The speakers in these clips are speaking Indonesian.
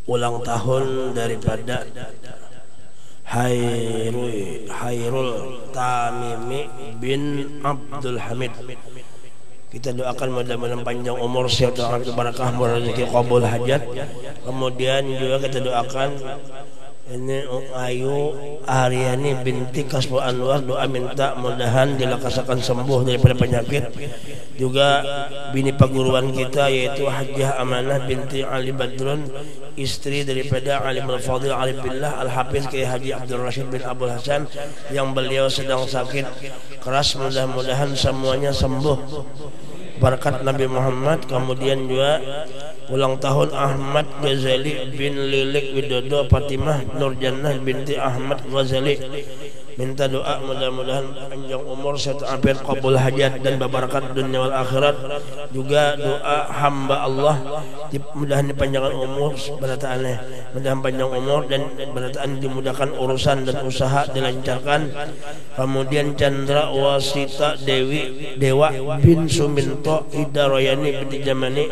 ulang tahun daripada Hairul Tamimi bin Abdul Hamid. Kita doakan mudah-mudahan panjang umur, sehat, barakah, rezeki, qabul hajat. Kemudian juga kita doakan ini Ayu Aryani binti Kasbu Anwar, doa minta mudahan dilakasakan sembuh daripada penyakit. Juga bini paguruan kita yaitu Hajjah Amanah binti Ali Badrun, istri daripada Alim Al-Fadhil Arif Billah Al-Hafiz Kiai Haji Abdul Rashid bin Abdul Hasan yang beliau sedang sakit keras, mudah-mudahan semuanya sembuh berkat Nabi Muhammad. Kemudian juga ulang tahun Ahmad Ghazali bin Lilik Widodo Fatimah Nurjannah binti Ahmad Ghazali, minta doa mudah-mudahan panjang umur, sehat afiat, qabul hajat dan barakat dunia wal akhirat. Juga doa hamba Allah mudahan dipanjangkan umur berataannya, mudahan panjang umur dan berataan dimudahkan urusan dan usaha dilancarkan. Kemudian Chandra Wasita Dewa bin Suminto Ida Royani binti Jamani,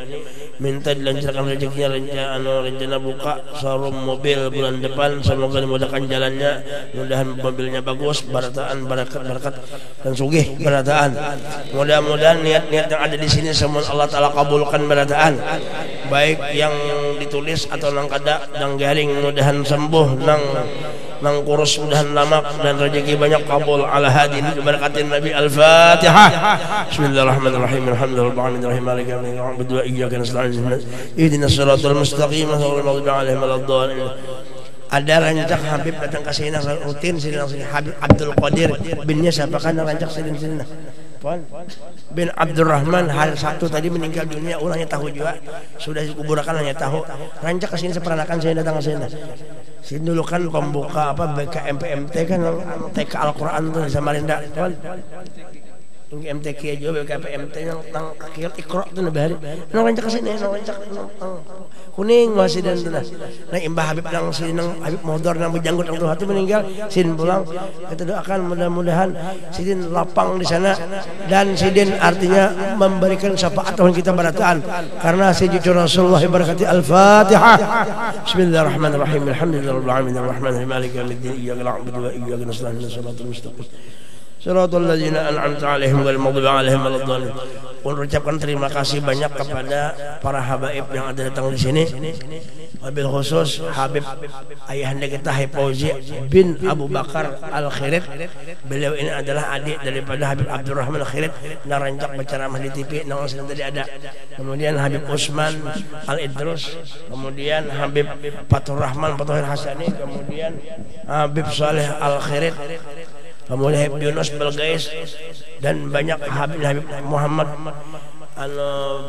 minta dilancarkan rezekinya, rencana buka showroom mobil bulan depan, semoga dimudahkan jalannya, mudahan mobilnya bagus, barataan, barakat dan sugih barataan. Mudah-mudahan niat-niat yang ada di sini semua Allah Taala kabulkan barataan, baik yang ditulis atau nang kada nang garing, mudahan sembuh, nang kurus mudahan lamak dan rezeki banyak, kabul ala hadin berakatin Nabi. Al-Fatihah. Bismillahirrahmanirrahim. Alhamdulillahirabbil maliki yaumiddin wa iyyaka nasta'in ihdinas siratal mustaqim ghairil maghdubi 'alaihim waladdallin. Ada rancak Habib datang ke sini rutin sini Habib Abdul Qadir binnya siapa kan rancak sini bin Abdurrahman hari Sabtu tadi meninggal dunia, ulangnya tahu juga sudah dikuburkan hanya tahu, rancak ke sini seperanakan saya datang ke sini. Sini dulu kan pembuka apa BKMPMT kan TK Al-Quran tuh di Samarinda kan. MTQ juga BKPMT yang tang kaki Iqra tuh nabi hari. Nang rancak ke sini, nang rancak kuning masih dan tuh. Nah Imbah Habib nang sini nang Habib Modor nang bejanggut nang hati meninggal, sin pulang. Kita doakan mudah-mudahan sidin lapang di sana dan sidin artinya memberikan syafaat Tuhan kita barataan karena sejujur Rasulullah berkati. Al-Fatihah. Bismillahirrahmanirrahim. Alhamdulillahirabbil alamin arrahmanirrahim maliki yaumiddin iyyaka na'budu wa iyyaka nasta'in ihdinas siratal mustaqim siratal ladzina an'amta 'alaihim ghairil maghdubi 'alaihim waladdallin. Ucapkan terima kasih banyak kepada para habaib yang ada datang di sini. Wabil khusus Habib ayahanda kita Habib Fauzi bin Abu Bakar Al-Khirit. Beliau ini adalah adik daripada Habib Abdurrahman Al-Khirit yang rancak berceramah di TV yang sedang tadi ada. Kemudian Habib Usman Al-Idrus, kemudian Habib Fatur Rahman Fatuhir Hasani, kemudian Habib Saleh Al-Khirit, kemudian Habib Yunus Belgais dan banyak Habib Muhammad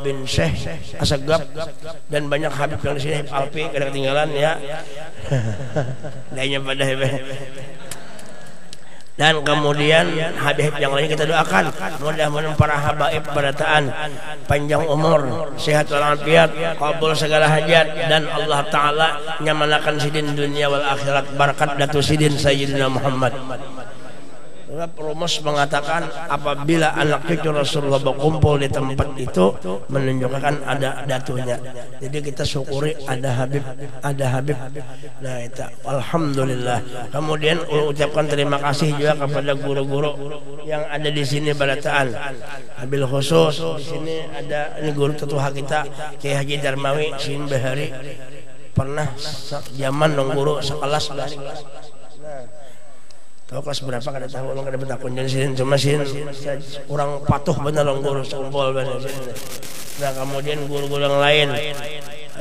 bin Syekh Asagab dan banyak Habib yang di sini. Habib Alpi kada ketinggalan ya. Lainnya pada dan kemudian Habib yang lain kita doakan mudah-mudahan para habaib barataan panjang umur, sehat walafiat, kabul segala hajat dan Allah Ta'ala nyamanakan sidin dunia wal akhirat barakat Datu Sidin Sayyidina Muhammad. Rumus mengatakan apabila anak cucu Rasulullah berkumpul di tempat itu menunjukkan ada datunya. Jadi kita syukuri ada Habib. Nah itu alhamdulillah. Kemudian ucapkan terima kasih juga kepada guru-guru yang ada di sini barataan. Habil khusus di sini ada ini guru tetua kita Kiai Haji Darmawi Sin Bahari, pernah zaman dong guru sekelas bahari. Tahu kelas berapa kada tahu, orang kada bertakun jadi sini cuma sini orang patuh benar orang guru sekumpul benar sini. Nah kemudian guru-guru yang lain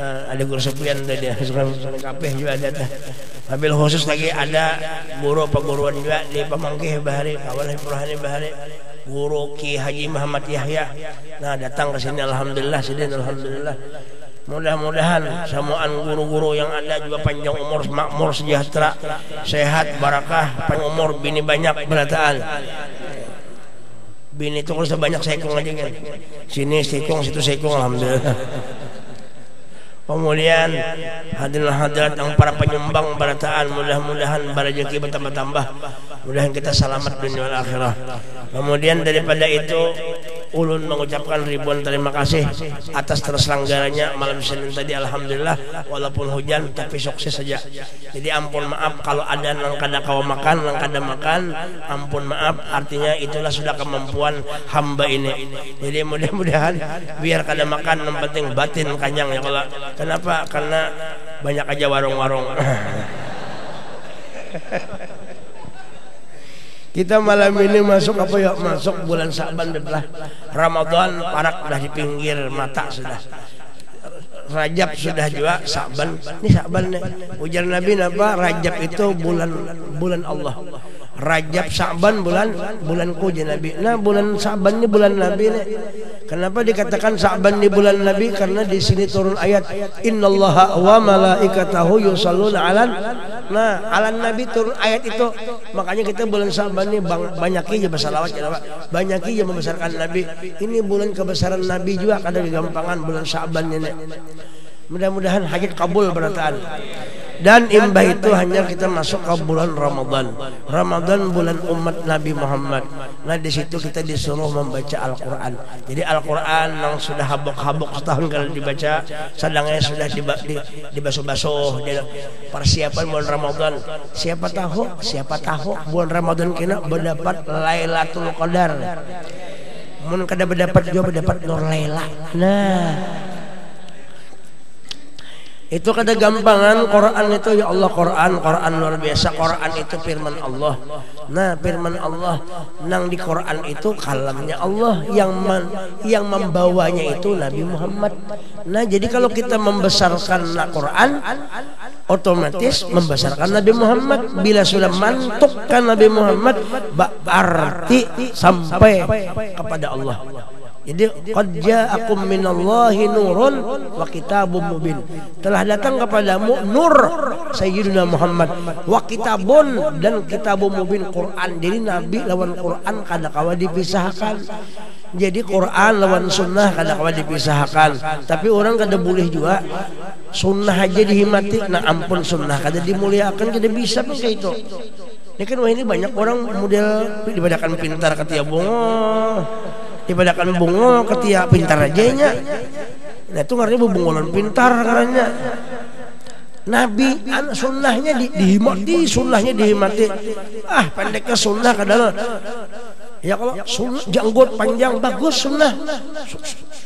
ada guru Sepian tadi sukan kabeh juga ada. Habil khusus lagi ada guru peguruan juga di Pamangkih Bahari, kawan Ibrahim Bahari, guru Ki Haji Muhammad Yahya. Nah datang ke sini alhamdulillah sidin alhamdulillah. Mudah-mudahan semuaan guru-guru yang ada juga panjang umur, makmur, sejahtera, sehat, barakah, panjang umur, bini banyak berataan. Bini itu kalau sebanyak sekong aja kan. Sini sekong, situ sekong alhamdulillah. Kemudian hadirat yang para penyumbang barataan mudah-mudahan rezeki bertambah-tambah. Mudahan kita selamat dunia dan akhirat. Kemudian daripada itu ulun mengucapkan ribuan terima kasih atas terselenggaranya malam Senin tadi. Alhamdulillah walaupun hujan tapi sukses saja. Jadi ampun maaf kalau ada nang kada kawa makan, nang kada makan, ampun maaf, artinya itulah sudah kemampuan hamba ini. Jadi mudah-mudahan biar kada makan yang penting batin kanyang ya. Kalau kenapa? Karena banyak aja warung-warung. Kita malam ini masuk apa ya? Masuk bulan Sa'ban belah. Ramadan parak udah di pinggir mata sudah. Rajab sudah juga, Sa'ban. Ini Sa'ban nih. Ujar Nabi apa? Rajab itu bulan Allah. Rajab Sa'ban bulanku je Nabi. Nah, bulan Sa'ban ini bulan Nabi nih. Kenapa dikatakan Sa'ban di bulan Nabi? Karena di sini turun ayat Innallaha wa malaikatahu yusholluna 'alan. Nah, alan Nabi turun ayat itu. Makanya kita bulan Sa'ban ini banyaki aja bersalawat ya Pak. Banyaki aja membesarkan Nabi. Ini bulan kebesaran Nabi juga, kada gampangan bulan Sa'ban ini. Mudah-mudahan hajat kabul berataan. Dan imbah itu hanya kita masuk ke bulan Ramadan. Ramadan bulan umat Nabi Muhammad. Nah di situ kita disuruh membaca Al-Quran. Jadi Al-Quran yang sudah habuk-habuk setahun kalau dibaca, sedangnya sudah dibasuh-basuh. Persiapan bulan Ramadan. Siapa tahu bulan Ramadan kita mendapat Lailatul Qadar. Mun kada mendapat juga mendapat Nur Laila. Nah, itu kada gampangan. Quran itu ya Allah, Quran luar biasa. Quran itu firman Allah. Nah, firman Allah nang di Quran itu kalamnya Allah, yang membawanya itu Nabi Muhammad. Nah, jadi kalau kita membesarkan Quran, otomatis membesarkan Nabi Muhammad. Bila sudah mantukkan Nabi Muhammad, berarti sampai kepada Allah. Jadi qad ja'akum minallahi nurun wa kitabun mubin. Telah datang kepadamu nur Sayyidina Muhammad wa kitabun, dan kitabun mubin Quran. Jadi Nabi lawan Quran kada kawa dipisahkan. Jadi Quran lawan sunnah kada kawa dipisahkan. Tapi orang kada boleh juga sunnah aja dihimati. Nah ampun, sunnah kada dimuliakan, kada bisa pakai itu. Ini kan wah, ini banyak orang model dibadakan pintar ketia bungo, dibadakan bungo ketia pintar ajanya. Nah itu ngaranya bungolan pintar karena Nabi sunnahnya dihimati, sunnahnya dihimati. Ah pendeknya sunnah kadang. Ya kalau sunnah janggut panjang bagus sunnah.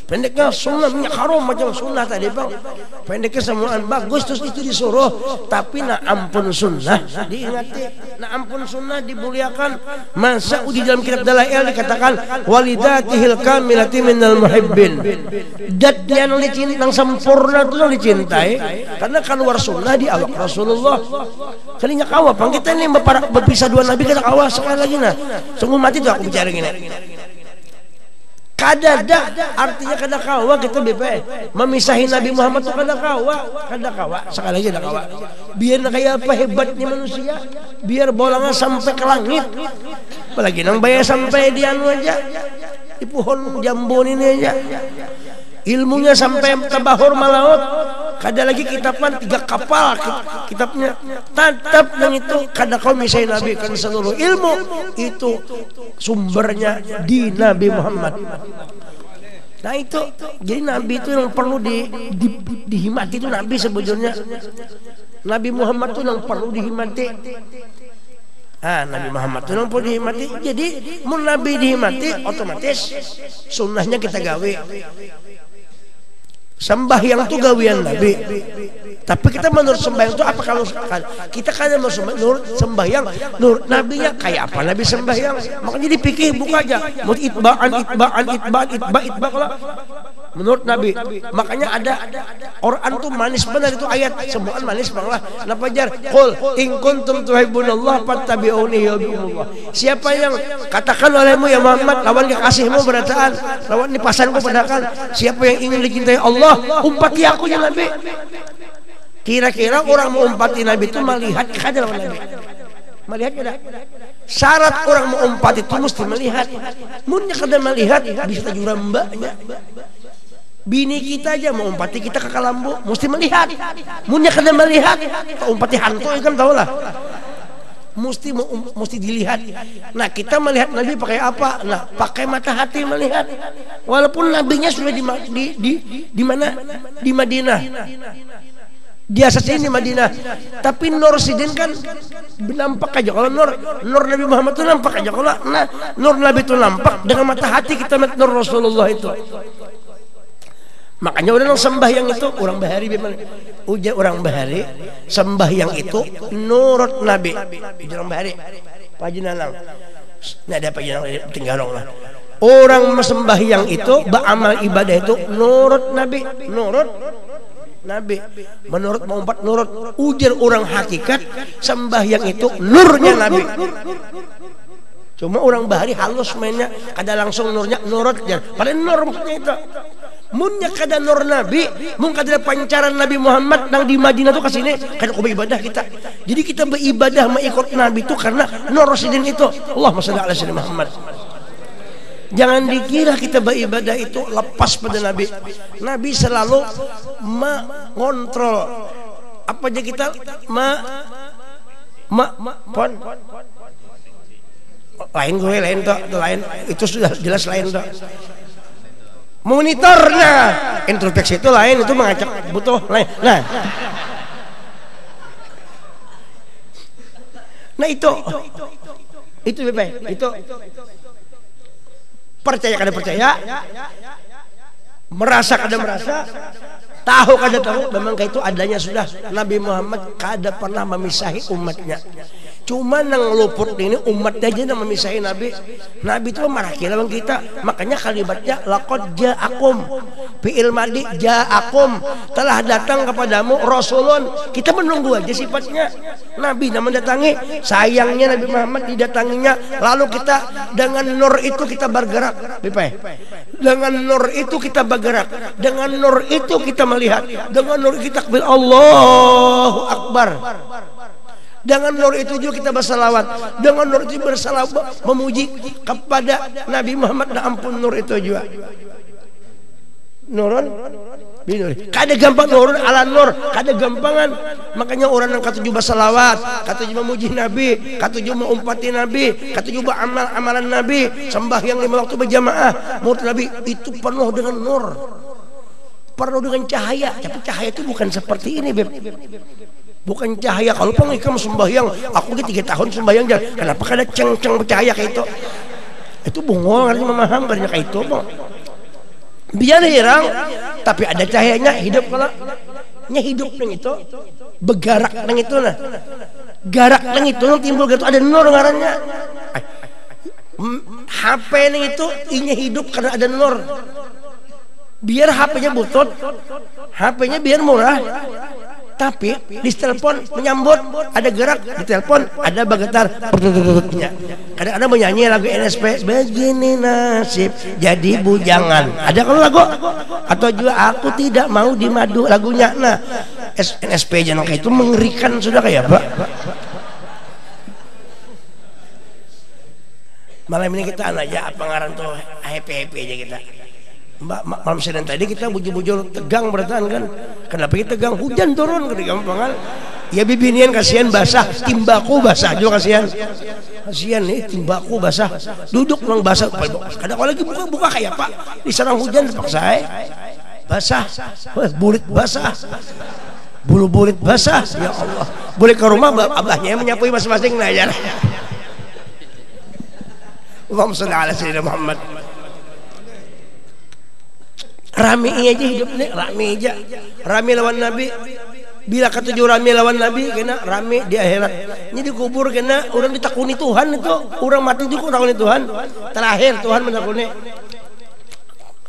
Pendeknya sunnah minyak harum macam sunnah tadi bang. Pendeknya semuaan bagus, terus itu disuruh. Tapi nak ampun sunnah diingati, nak ampun sunnah dimuliakan. Masa di dalam kitab Dalail dikatakan walidatihil kamilati minal muhibbin. Dat yang dicintai sempurna itu yang dicintai. Karena keluar sunnah di awak Rasulullah. Kalinya kawa pang kita ini berpisah dua nabi kita kawa sekali lagi nah. Sungguh mati tuh aku bicara gini. Kada artinya kada kawa kita BP memisahi Nabi Muhammad itu kada kawa sekali lagi kada kawa. Biar kayak apa hebatnya manusia, biar bolanya sampai ke langit, apalagi nang bayar sampai di anu aja di pohon jambon ini aja, ilmunya sampai ke bahur malaut. Kada lagi kitaban 3 kapal kitabnya tetap yang itu kada kau misahi Nabi, kan seluruh ilmu itu sumbernya di Nabi Muhammad. Nah itu jadi Nabi itu yang perlu dihimati itu Nabi sebetulnya. Nabi Muhammad itu yang perlu dihimati. Nabi Muhammad itu yang perlu dihimati. Jadi mun Nabi dihimati otomatis sunnahnya kita gawe. Sembahyang itu gawian Nabi. Tapi kita menurut sembahyang itu apa kalau kita kan menurut sembahyang menurut nabinya kayak apa Nabi sembahyang? Makanya dipikir buka aja. Menurut itba kalau menurut Nabi. Makanya ada Quran tuh manis benar itu ayat. Semuaan manis banget. Kenapa jar? Qul in kuntum tuhibbunallah fattabi'uni yuhibbukumullah. Siapa yang katakan olehmu ya Muhammad lawan kekasihmu berataan, lawan di pasanku padakan. Siapa yang ingin dicintai Allah, umpati aku ya Nabi. Kira-kira orang mau umpati Nabi itu melihat kada lawan Nabi. Melihat kada? Syarat orang mau umpati itu mesti melihat. Munnya kada melihat bisa jurang mbaknya. Bini kita aja mau umpati kita ke Kalambu mesti melihat. Munnya kada melihat umpati hantu kan tahu lah. mesti dilihat. Nah, kita melihat Nabi pakai apa? Nah, pakai mata hati melihat. Walaupun nabinya sudah di mana? Di Madinah. Di asasnya di Madinah. Tapi Nur Sidin kan nampak aja. Kalau Nur Nabi Muhammad itu nampak aja. Kalau Nur Nabi itu nampak dengan mata hati kita melihat Nur Rasulullah itu. Makanya orang sembahyang itu orang bahari bagaimana? Ujar orang bahari sembahyang itu nurut Nabi. Ujar orang bahari pajinalang. Nah ada pajinalang tinggalong lah. Orang sembahyang itu beramal ibadah itu nurut Nabi, nurut Nabi. Menurut Muhammad nurut. Ujar orang hakikat sembahyang itu nurnya Nabi. Cuma orang bahari halus mainnya, kada langsung nurnya nurut ya. Padahal nur maksudnya itu. Munnya kada nur Nabi, mun kada pancaran Nabi Muhammad nang di Madinah tuh kesini, kada ku beribadah kita. Jadi kita beribadah mengikut Nabi itu karena nur Rasulullah itu. Allahumma shalli ala sayyidina Muhammad. Jangan dikira kita beribadah itu lepas pada Nabi. Nabi selalu mengontrol apa aja kita lain gue lain toh, lain itu sudah jelas lain toh. Monitornya introspeksi itu lain, itu mengacak butuh lain. Nah itu Bapak, itu percaya kada percaya, merasa kada merasa, tahu kada tahu, memang itu adanya sudah. Nabi Muhammad kada pernah memisahi umatnya. Cuma nang luput ini umat aja yang memisahi Nabi. Nabi itu marah kira bang kita. Makanya kalimatnya laqad ja'akum fi'il madi ja'akum, telah datang kepadamu rasulun. Kita menunggu aja sifatnya. Nabi yang mendatangi, sayangnya Nabi Muhammad didatanginya. Lalu kita dengan nur itu kita bergerak. Dengan nur itu kita bergerak. Dengan nur itu kita melihat. Dengan nur kita takbir Allahu Akbar. Dengan nur itu juga kita bersalawat. Dengan nur itu bersalawat memuji kepada Nabi Muhammad. Nah ampun nur itu juga. Nurun binur. Kada gampang nurun ala nur. Kada gampangan. Makanya orang yang katujuh bersalawat, katujuh memuji Nabi, katujuh mengumpati Nabi, katujuh amalan Nabi, sembahyang 5 waktu berjamaah. Menurut Nabi itu penuh dengan nur, penuh dengan cahaya. Tapi cahaya itu bukan seperti ini, Beb. Bukan cahaya. Kalau pengikam sembahyang, aku 3 tahun sembahyang jangan. Kenapa kada ceng-ceng bercahaya kayak itu? Itu bungol artinya memaham karena kayak itu, Bang. Biar hirang, tapi ada cahayanya hidup kalau nya hidup nang itu, bergerak nang itu nah. Garak nang itu nang timbul gitu ada nur ngarannya. HP nang itu inya hidup karena ada nur. Biar HP-nya butut, HP-nya biar murah. Tapi di telepon menyambut ada gerak, di telepon ada bergetar. Kadang-kadang menyanyi lagu NSP, begini nasib jadi bujangan. Ada kalau lagu atau juga aku tidak mau dimadu lagunya. Nah NSP jangan kayak itu mengerikan sudah kayak Pak. Malam ini kita aja apa ngaran tuh happy aja kita. Mbak malam Senin tadi kita bujur-bujur tegang bertahan kan. Kenapa kita tegang? Hujan turun ke gampangan. Ya bibinian kasihan basah, timbaku basah juga kasihan. Kasihan nih timbaku basah. Duduk nang basah. Kadang lagi buka kayak Pak. Diserang hujan terpaksa basah. Bulit basah. Bulu bulit basah. Ya Allah. Boleh ke rumah abahnya yang menyapui masing-masing najar. Allahumma shalli ala sayyidina Muhammad. Rame aja hidup nih, rame aja. Rame lawan Nabi. Bila ketujuh rame lawan Nabi, kena rame di akhirat. Ini dikubur kena orang ditakuni Tuhan itu. Orang mati juga ditakuni Tuhan. Terakhir Tuhan menakuni.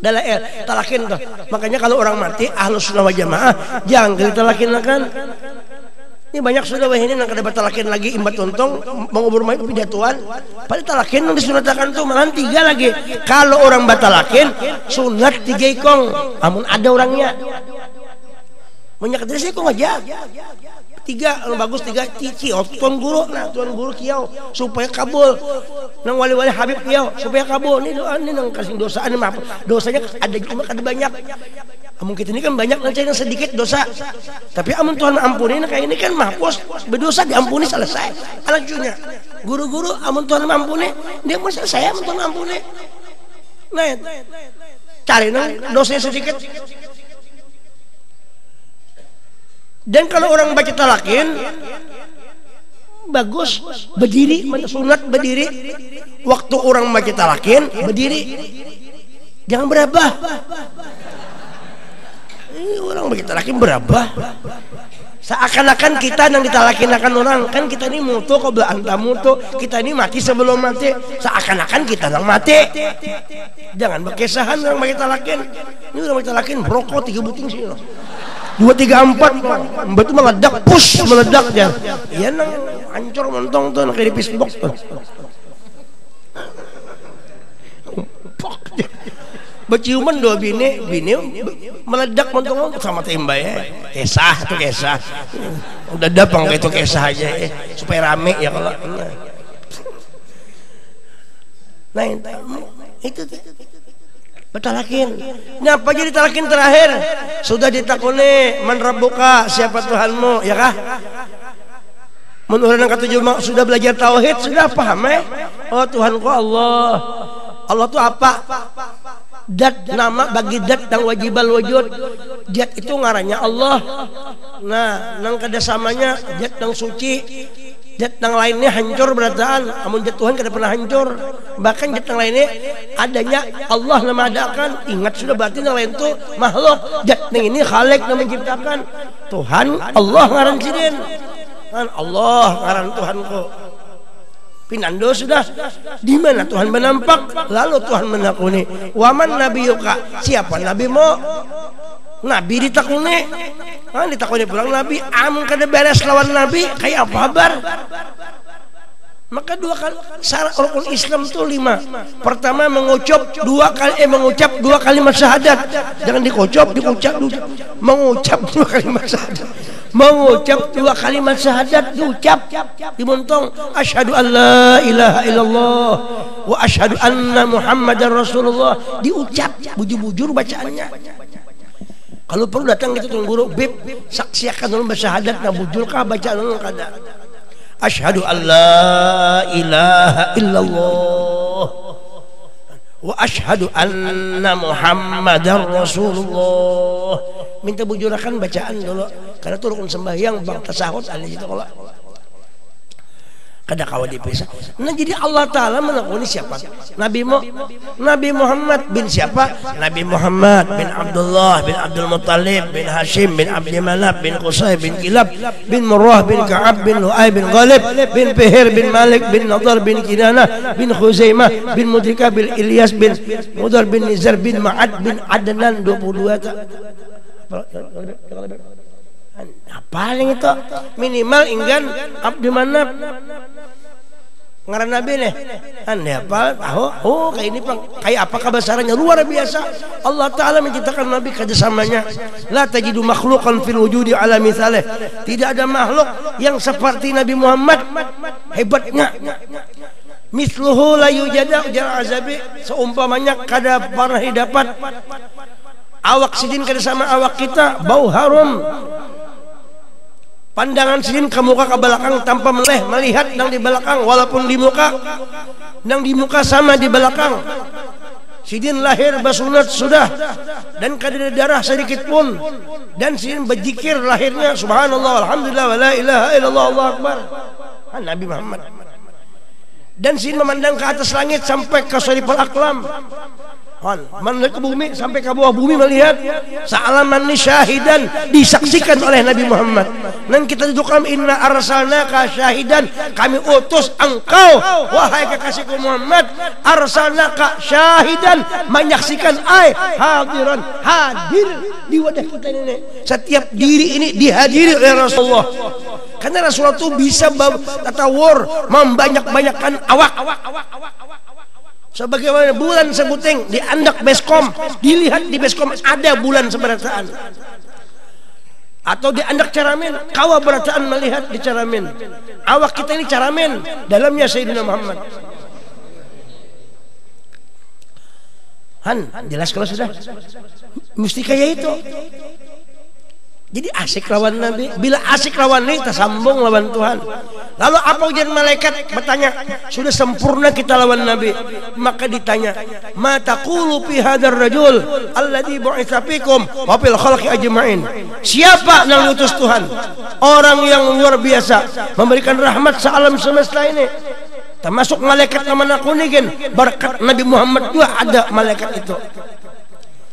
Dalam talakin tuh. Makanya kalau orang mati ahlus sunnah wal jamaah jangan ditalakin kan. Ini banyak sudah ini yang kada batalakin lagi imbat tuntung mengubur mayat pidatuan. Pada talakin yang disunatakan tuh malah 3 lagi. Kalau orang batalakin sunat 3 ikong. Amun ada orangnya. Banyak dari saya kok aja. 3 bagus 3 cici tuan guru. Nah tuan guru kiau supaya kabul. Nang wali-wali Habib kiau supaya kabul. Ini doa ini nang kasih dosa ini maaf. Dosanya ada cuma kada banyak. Amun kita ini kan banyak yang sedikit dosa, tapi amun Tuhan ampuni kayak ini kan mahpus, berdosa diampuni selesai. Anak cucunya, guru-guru amun Tuhan ampuni, dia pun selesai amun Tuhan ampuni. Nah, cari nang dosanya sedikit. Dan kalau orang baca talakin, bagus berdiri, sunat berdiri. Waktu orang baca talakin berdiri, jangan berabah. Ini orang begitu laki berapa? Seakan-akan kita yang ditalakin orang kan kita ini mutu qabla anta mutu, kita ini mati sebelum mati. Seakan-akan kita yang mati. Jangan berkesahan orang begitu talakin. Ini orang begitu talakin brokot 3 buting sih. 2, 3, 4 betul meledak, push meledak dia. Ya nang hancur montong tuh kayak di Facebook tuh. Berciuman 2 bini meledak montong sama tembak ya. Kesah udah dapang kayak itu kesah aja ya, supaya rame ya kalau. Nah itu betalakin. Ngapa jadi talakin terakhir? Sudah ditakuni man rabbuka, siapa Tuhanmu, ya kah? Menurut yang ketujuh sudah belajar tauhid, sudah paham ya? Oh Tuhanku Allah. Allah itu apa? Dat nama bagi dat dan wajibal wujud. Dat itu ngarannya Allah. Nah, nang kada samanya dat nang suci. Dat nang lainnya hancur berataan. Amun dat Tuhan kada pernah hancur. Bahkan dat nang lainnya adanya Allah nama adakan. Ingat sudah berarti nang lain itu makhluk. Dat nang ini khalik yang menciptakan. Tuhan Allah ngaran sidin. Kan Allah ngaran Tuhanku. Pinando sudah di mana Tuhan menampak, lalu Tuhan menakuni. Waman nabiyuka, siapa nabimu? Nabi ditakuni. Ditakuni pulang nabi. Amun kada beres lawan nabi, kayak apa kabar? Maka 2 kali syarat rukun Islam itu 5. Pertama mengucap 2 kalimat syahadat. Jangan diucap. Mengucap 2 kalimat syahadat. Mengucap 2 kalimat syahadat diucap dimontong asyhadu an la ilaha illallah wa asyhadu anna muhammadar rasulullah diucap bujur-bujur bacaannya. Kalau perlu datang gitu tuh guru bib saksiakan dulu syahadat na bujur kah bacaan dulu kada. Asyhadu an la ilaha illallah wa asyhadu anna muhammadar rasulullah. Minta bujurakan bacaan dulu karena itu rukun sembahyang bang tasahud ada itu kalau kada kawan dipisah. Nah jadi Allah Ta'ala menakuni siapa? Nabi Muhammad bin siapa? Nabi Muhammad bin Abdullah bin Abdul Muttalib bin Hashim bin Abdi Manaf bin Qusay bin Kilab bin Murrah bin Ka'ab bin Lu'ay bin Ghalib bin Fihir bin Malik bin Nadar bin Kinanah bin Khuzaimah bin Mudrika bin Ilyas bin Mudar bin Nizar bin Ma'ad bin Adnan 22 tak? Paling itu minimal inggan Abdi Manaf ngaran Nabi nih apa tahu kayak ini kayak apa kebesarannya luar biasa. Allah Ta'ala menciptakan Nabi kerjasamanya. La tajidu makhluqan fil wujudi ala mithalih. Tidak ada makhluk yang seperti Nabi Muhammad hebatnya. Misluhu la yujada ujal azabi, seumpamanya kada pernah didapat. Awak sidin kada sama awak kita, bau harum. Pandangan sidin ke muka ke belakang tanpa melihat nang di belakang, walaupun di muka nang di muka sama di belakang. Sidin lahir basunat sudah dan kada darah sedikit pun, dan sidin berzikir lahirnya subhanallah alhamdulillah wala ilaha illallah Allahu akbar. Nabi Muhammad. Dan sidin memandang ke atas langit sampai ke sariful aqlam. Melihat ke bumi sampai ke bawah bumi melihat sa'alaman syahidan disaksikan oleh Nabi Muhammad. Dan kita tunjukkan inna arsalnaka syahidan, kami utus engkau wahai kekasihku Muhammad, arsalnaka syahidan, menyaksikan hadiran hadir di wadah kita ini. Setiap diri ini dihadiri oleh Rasulullah. Karena Rasulullah itu bisa tatawur membanyak-banyakkan awak. Sebagaimana bulan sebuting di andak beskom, dilihat di beskom ada bulan seberataan, atau di andak caramin kawa berataan melihat di caramin. Awak kita ini caramin, dalamnya Sayyidina Muhammad. Jelas kalau sudah mesti kayak itu. Jadi asik lawan Nabi. Bila asik lawan Nabi, kita sambung lawan Tuhan. Lalu apa ujian malaikat bertanya, sudah sempurna kita lawan Nabi, maka ditanya, ma taqulu fi hadzal rajul alladzi bu'itsa fikum wa fil khalqi ajma'in. Siapa yang diutus Tuhan? Orang yang luar biasa, memberikan rahmat sealam semesta ini. Termasuk malaikat namanya kunigin, berkat Nabi Muhammad juga ada malaikat itu.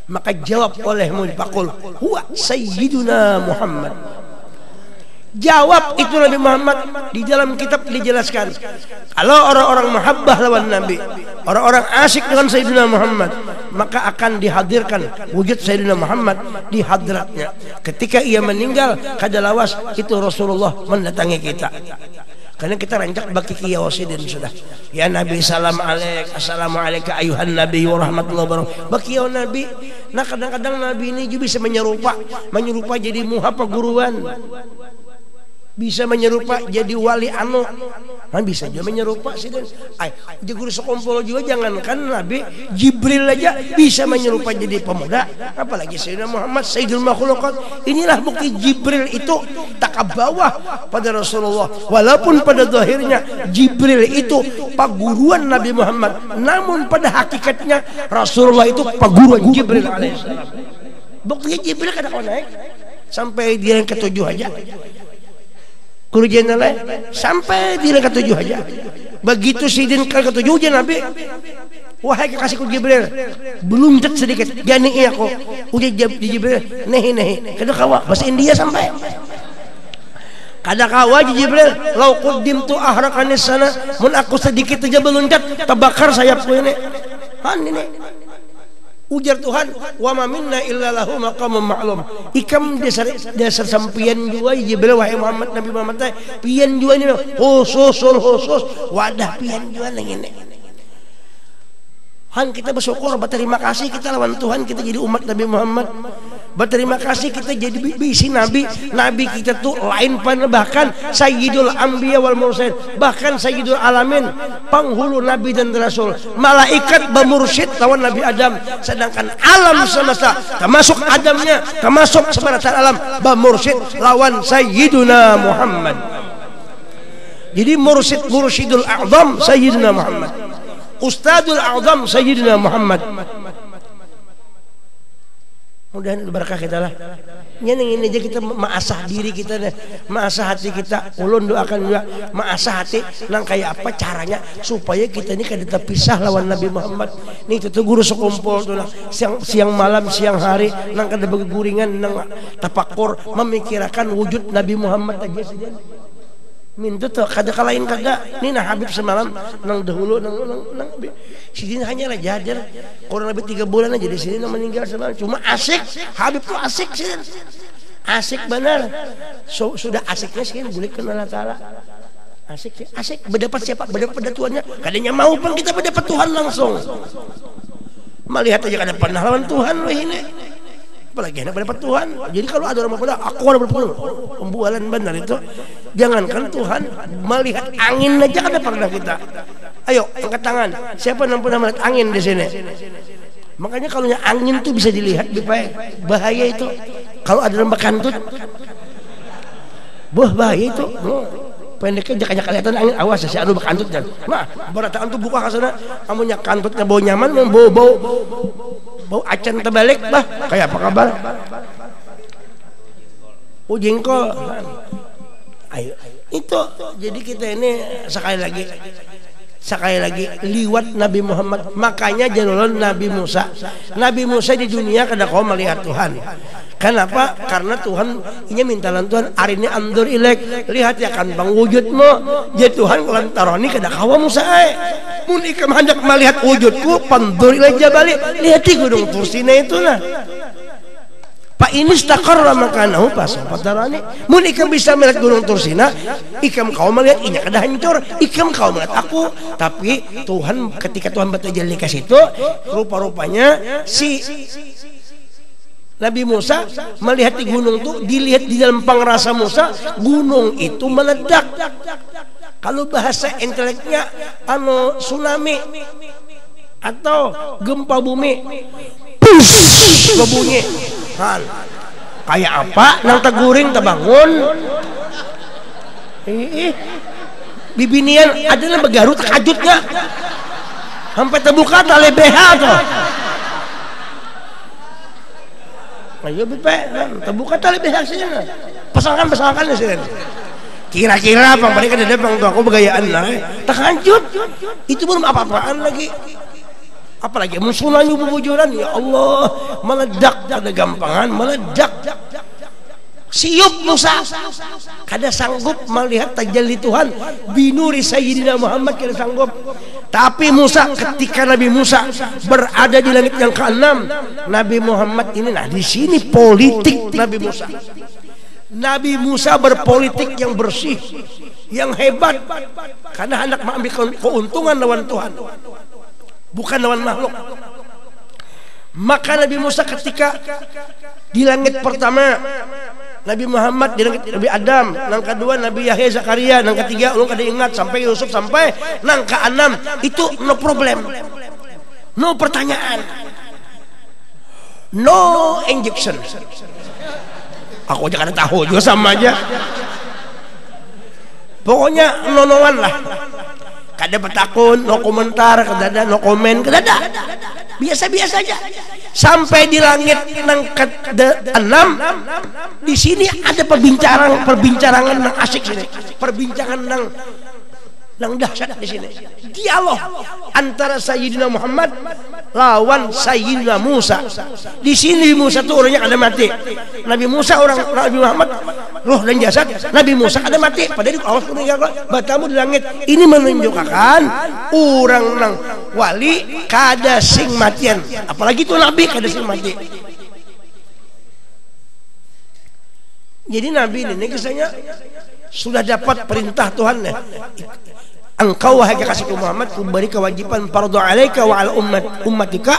Maka jawab oleh Mulfaqul, huwa sayyiduna Muhammad. Jawab itu Nabi Muhammad. Di dalam kitab dijelaskan, kalau orang-orang mahabbah lawan Nabi, orang-orang asyik dengan Sayyidina Muhammad, maka akan dihadirkan wujud Sayyidina Muhammad di hadratnya. Ketika ia meninggal, kadalawas itu Rasulullah mendatangi kita. Karena kita rancak bagi kiyawasidin sudah. Ya Nabi salam alaik, assalamualaikum ayuhan Nabi wa rahmatullahi wabarakatuh. Bagi ya Nabi. Nah kadang-kadang Nabi ini juga bisa menyerupa jadi muhapa guruan. Bisa menyerupa jadi wali anu. Kan bisa juga menyerupa sih. Jadi guru sekompol juga jangankan Nabi, Jibril aja bisa menyerupa jadi pemuda, apalagi Sayyidina Muhammad Sayyidul Makhluqat. Inilah bukti Jibril itu tak ke bawah pada Rasulullah. Walaupun pada zahirnya Jibril itu paguruan Nabi Muhammad, namun pada hakikatnya Rasulullah itu paguruan Jibril alaihissalam. Buktinya Jibril kadang naik sampai di yang ke-7 aja. Guru jenderal sampai di yang ke-7 aja. Begitu sidin ke-7 ujian Nabi, wahai kekasihku Jibril, belum tet sedikit jani aku uji di Jibril nehi kada kawa bahasa India sampai kada kawa Jibril, lau qaddimtu ahraqanis sana, mun aku sedikit aja beluncat terbakar sayapku ini. Ini ujar Tuhan, wa ma minna illa lahu maqamun ma'lum. Ikam dasar sampian jua Jibril wahai Muhammad, Nabi Muhammad teh pian jua ini khusus wadah pian jua ini. Kita bersyukur, berterima kasih kita lawan Tuhan, kita jadi umat Nabi Muhammad. Berterima kasih kita jadi bisi Nabi. Nabi kita tuh lain pada, bahkan Sayyidul Anbiya wal Mursalin, bahkan Sayyidul Alamin, penghulu Nabi dan Rasul. Malaikat bermursyid lawan Nabi Adam, sedangkan alam semesta termasuk Adamnya, termasuk sebaratan alam bermursyid lawan Sayyiduna Muhammad. Jadi mursyidul a'zam Sayyiduna Muhammad, Ustadul a'zam Sayyiduna Muhammad. Mudah-mudahan berkah kita lah. Ini aja kita mengasah diri kita, mengasah hati kita. Ulun doakan juga mengasah hati nang kayak apa caranya supaya kita ini kada terpisah lawan Nabi Muhammad. Nih itu guru sekumpul tuh siang malam siang hari nang kada berguringan nang tapakur memikirkan wujud Nabi Muhammad aja saja. Mintu tuh kada kalain kada. Ini nah Habib semalam nang dahulu nang sidin hanyalah jadar kurang lebih 3 bulan aja di sini nang meninggal semalam. Cuma asik Habib tuh asik sih. Asik benar. Sudah asiknya sih boleh kenal Allah Taala. Asik berdapat siapa? Berdapat Tuhannya. Kadanya mau pun kita berdapat Tuhan langsung. Melihat aja kada pernah lawan Tuhan loh ini. Apalagi enak berdapat Tuhan. Jadi kalau ada orang pada aku ada berpuluh pembualan benar itu. Jangankan Tuhan, melihat angin aja kada pernah kita. Ayo angkat tangan. Siapa yang pernah melihat angin di sini? Makanya kalau angin tuh bisa dilihat, bahaya itu. Kalau ada lembah kantut, bahaya itu. Pendeknya jangan kelihatan angin, awas ya si anu bakantut kan. Nah, barataan tuh buka ke sana, amunnya kantutnya bau nyaman, bau acan terbalik bah. Kayak apa kabar? Oh jengkol. Ayo. Itu jadi kita ini sekali lagi liwat Nabi Muhammad. Makanya jalurun Nabi Musa di dunia kada kau melihat Tuhan. Kenapa? Karena Tuhan ini mintalan Tuhan arini andur ilaik, lihat ya kan bang wujudmu. Jadi Tuhan lantaroni kada kawa Musa mun ikam hendak melihat wujudku pandur ilaik jabali, lihat di gunung Tursina itu nah. Pak ini istaqarra makanahu pasapatarani. Mun ikam bisa melihat gunung Tursina, ikam kau melihat ini kada hancur, ikam kau melihat aku. Tapi Tuhan ketika Tuhan bertajalli ke situ, rupa-rupanya si Nabi Musa melihat di gunung itu, dilihat di dalam pangrasa Musa, gunung itu meledak. Kalau bahasa inteleknya tsunami. atau gempa bumi berbunyi kan kayak apa nang teguring terbangun bibinian adalah begarut takajutnya sampai terbuka tali BH tuh ayo bipe terbuka tali BH sih pesangkan sih kira-kira apa mereka ada bang tuh aku begayaan lah takajut itu belum apa-apaan lagi apalagi musuhnya bubujuran ya Allah meledak ada gampangan meledak siup Musa kada sanggup melihat tajalli Tuhan binuri Sayyidina Muhammad kada sanggup tapi Musa ketika Nabi Musa berada di langit yang keenam Nabi Muhammad ini nah di sini politik Nabi Musa berpolitik yang bersih yang hebat karena hendak mengambil keuntungan lawan Tuhan bukan lawan makhluk maka Nabi Musa ketika di langit pertama Nabi Muhammad di langit Nabi Adam nang kedua Nabi Yahya Zakaria nang ketiga ulun kada ingat sampai Yusuf sampai nang keenam itu no problem no pertanyaan no injection aku aja kada tahu juga sama aja pokoknya nonoan lah kada bertakun no komentar kada ada no komen kada ada biasa-biasa aja sampai di langit nang ke-6 di sini ada perbincangan nang asik sini perbincangan nang dahsyat di sini dialog antara Sayyidina Muhammad lawan Sayyidina Musa di sini Musa tuh orangnya kada mati Nabi Musa orang Nabi Muhammad roh dan jasad Nabi Musa kada mati padahal awas batamu di langit ini menunjukkan orang nang wali kada sing matian apalagi tuh Nabi kada sing mati jadi Nabi ini kisahnya sudah dapat perintah Tuhan engkau wahai kekasihku Muhammad kuberi kewajiban fardu alaika wa ala ummatika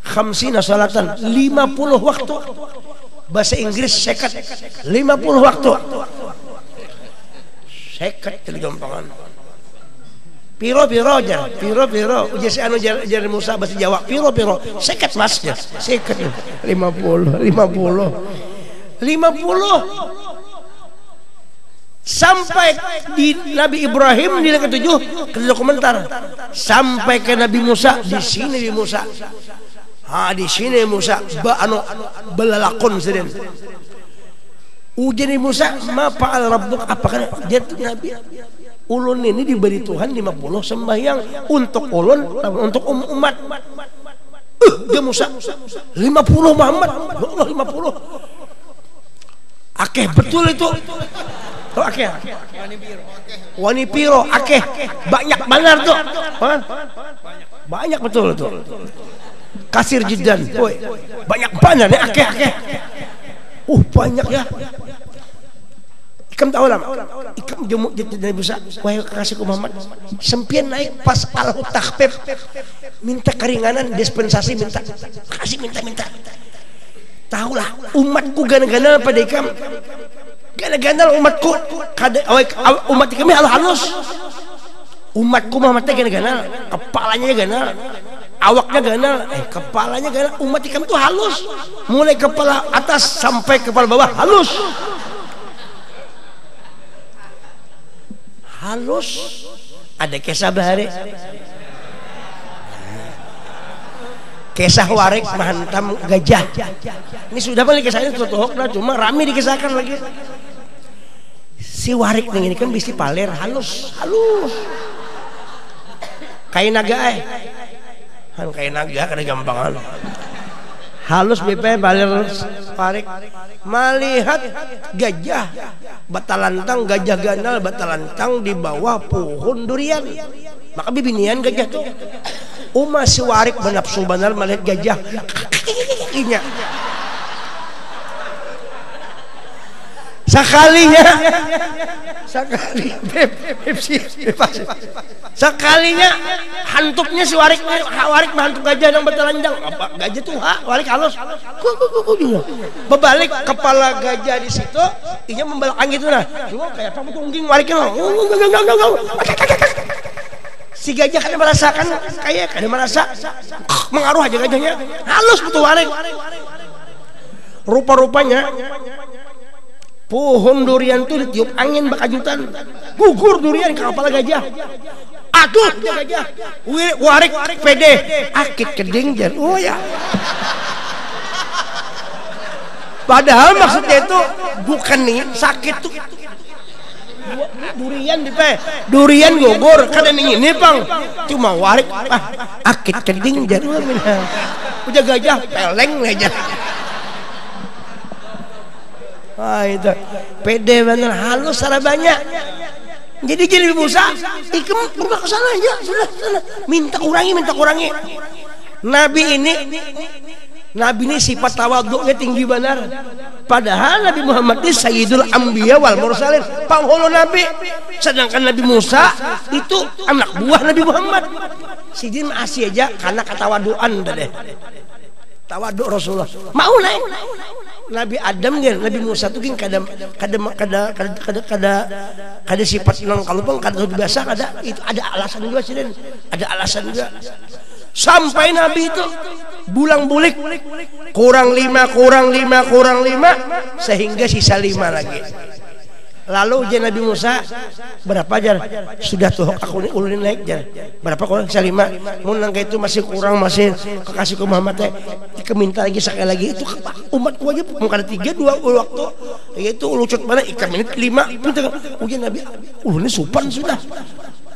50 salatan 50 waktu bahasa Inggris sekat 50 waktu sekat tergampangan piro aja piro jasi anu jar Musa bahasa Jawa piro sekat masnya sekat 50 sampai di Nabi Ibrahim di langit 7 ke komentar sampai ke Nabi Musa di sini di Musa di sini Musa anu belalakon sedeng ujian Musa ma fa'al rabbuk apakah dia Nabi ulun ini diberi Tuhan 50 sembahyang untuk ulun untuk umat dia Musa 50 Muhammad Allah 50 akeh betul itu akeh wani piro akeh banyak benar tuh banyak betul tuh kasir jidan banyak benar ya akeh banyak ya ikam tahu lah ikam jemuk jadi bisa wahai kasihku Muhammad sempian naik pas al-takhfif minta keringanan dispensasi minta kasih minta tahulah umatku gana-gana pada ikam gana-gana umatku umat kami halus umatku Muhammadnya gana-gana kepalanya gana awaknya gana kepalanya gana umat kami itu halus mulai kepala atas sampai kepala bawah halus ada kisah bahari kisah warik menghantam gajah ini sudah paling kisahnya tutup lah cuma rame dikisahkan lagi si warik ini kan bisa paler halus kain naga kan kain naga kada gampangan halus BP paler warik melihat gajah batalantang gajah ganal batalantang di bawah pohon durian maka bibinian gajah tuh si warik menafsu benar melihat gajah kakinya sekalinya hantupnya si warik menghantup gajah yang bertelanjang apa gajah tuh warik halus berbalik kepala gajah di situ inya membelakang gitu nah cuma kayak apa tungging wariknya Si gajah kan merasakan kayak kan merasa mengaruh aja gajahnya. Halus betul waring. Rupa-rupanya pohon durian tuh ditiup angin bakajutan. Gugur durian ke kepala gajah. Aduh gajah. Warik pede. Akit keding jar. Oh ya. Padahal maksudnya itu bukan nih sakit tuh. Durian di teh, durian gugur kada ini pang cuma warik akit keding jar. Udah gajah peleng aja. Itu pede bener halus cara banyak. Jadi Musa ikem ke sana aja sudah sana minta kurangi. Nabi ini sifat tawaduknya tinggi benar. Padahal Nabi Muhammad ini Sayyidul Anbiya wal Mursalin, penghulu Nabi. Sedangkan Nabi Musa itu anak buah Nabi Muhammad. Sidin masih aja karena ketawaduan deh. Tawaduk Rasulullah. Mau naik. Nabi Adam dia, Nabi Musa tuh kada sifat non kalau pun kada biasa kada itu ada alasan juga Sidin. Ada alasan juga. Sampai Nabi itu bulang-bulik kurang 5 sehingga sisa 5 lagi. Lalu ujian Nabi Musa berapa jar? Sudah tuh aku ulun naik jar. Berapa kurang sisa 5? Mun nangka itu masih kurang masih kekasih ke Muhammad teh. Minta lagi sekali lagi itu umatku aja muka 3 2 waktu itu lucut mana ikan menit 5 minta ujian Nabi ulunnya supan sudah.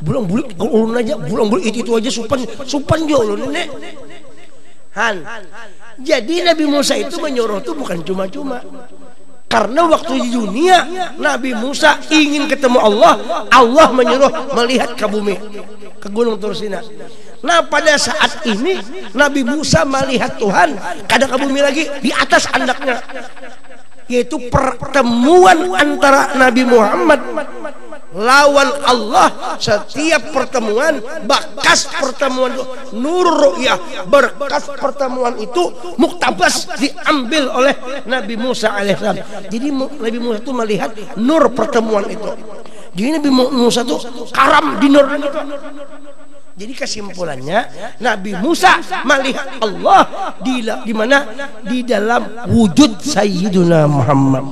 Bulang-bulik ulun aja bulang-bulik itu aja supan juga ulun ini. Han. Jadi Nabi Musa itu menyuruh tuh bukan cuma-cuma. Karena waktu di dunia Nabi Musa ingin ketemu Allah, Allah menyuruh melihat ke bumi, ke Gunung Tursina. Nah pada saat ini Nabi Musa melihat Tuhan kada ke bumi lagi di atas andaknya, yaitu pertemuan antara Nabi Muhammad lawan Allah. Setiap pertemuan bekas pertemuan itu nur ru'yah, berkas pertemuan itu muktabas diambil oleh Nabi Musa alaihissalam. Jadi Nabi Musa itu melihat nur pertemuan itu. Jadi Nabi Musa itu karam di nur itu. Jadi kesimpulannya Nabi Musa melihat Allah di mana? Di dalam wujud Sayyiduna Muhammad,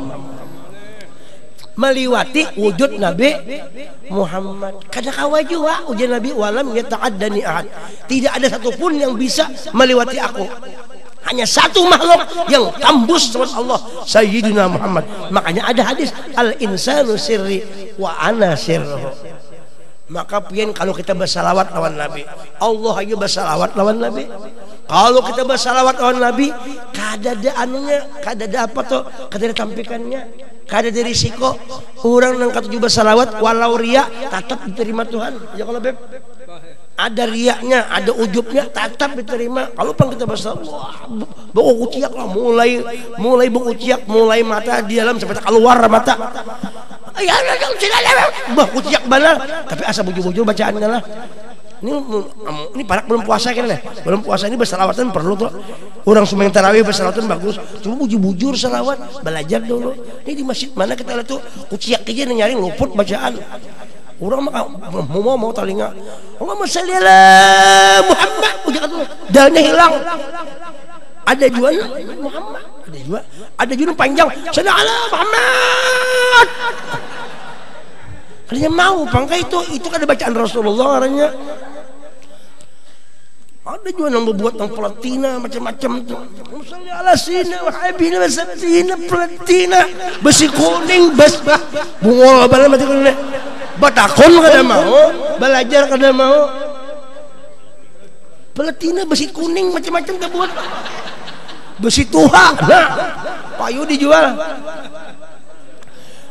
meliwati wujud Nabi Muhammad. Kada kawajua ujian Nabi walam yata'addani ahad. Tidak ada satupun yang bisa melewati aku. Hanya satu makhluk yang tembus sama Allah, Sayyidina Muhammad. Makanya ada hadis al-insanu sirri wa ana sirruhu. Maka pian kalau kita bersalawat lawan Nabi, Allah aja bersalawat lawan Nabi. Kalau kita bersalawat lawan Nabi, kada ada anunya, kada ada apa tuh, kada ada tampikannya, kada ada risiko. Orang yang kata juga bersalawat walau riak tetap diterima Tuhan. Ya kalau beb, ada riaknya, ada ujubnya, tetap diterima. Kalau pun kita bersalawat, bau kuciak lah, mulai bau kuciak, mulai mata di dalam sampai keluar mata. Ya, bah kuciak benar. Tapi asa bujur-bujur bacaannya lah. Ini parak belum puasa kan lah. Belum puasa ini bersalawatan perlu tuh. Orang sembahyang tarawih bersalawatan bagus. Cuma bujur-bujur salawat, belajar dulu. Ini di masjid mana kita lihat tuh kuciak aja nyari luput bacaan. Orang mau telinga. Allahumma shalli ala Muhammad. Udah tuh dalnya hilang. Ada jual Muhammad, ada jual panjang. Shalli ala Muhammad. Artinya mau pangkai itu kan ada bacaan Rasulullah artinya. Ada juga yang membuat yang platina macam-macam tuh. Shalli ala sina wa habina wa sabtina platina besi kuning bes bunga bala mati kuning. Batakon kada mau, belajar kada mau. Platina besi kuning macam-macam kita buat. Besi tuha, nah, payu dijual.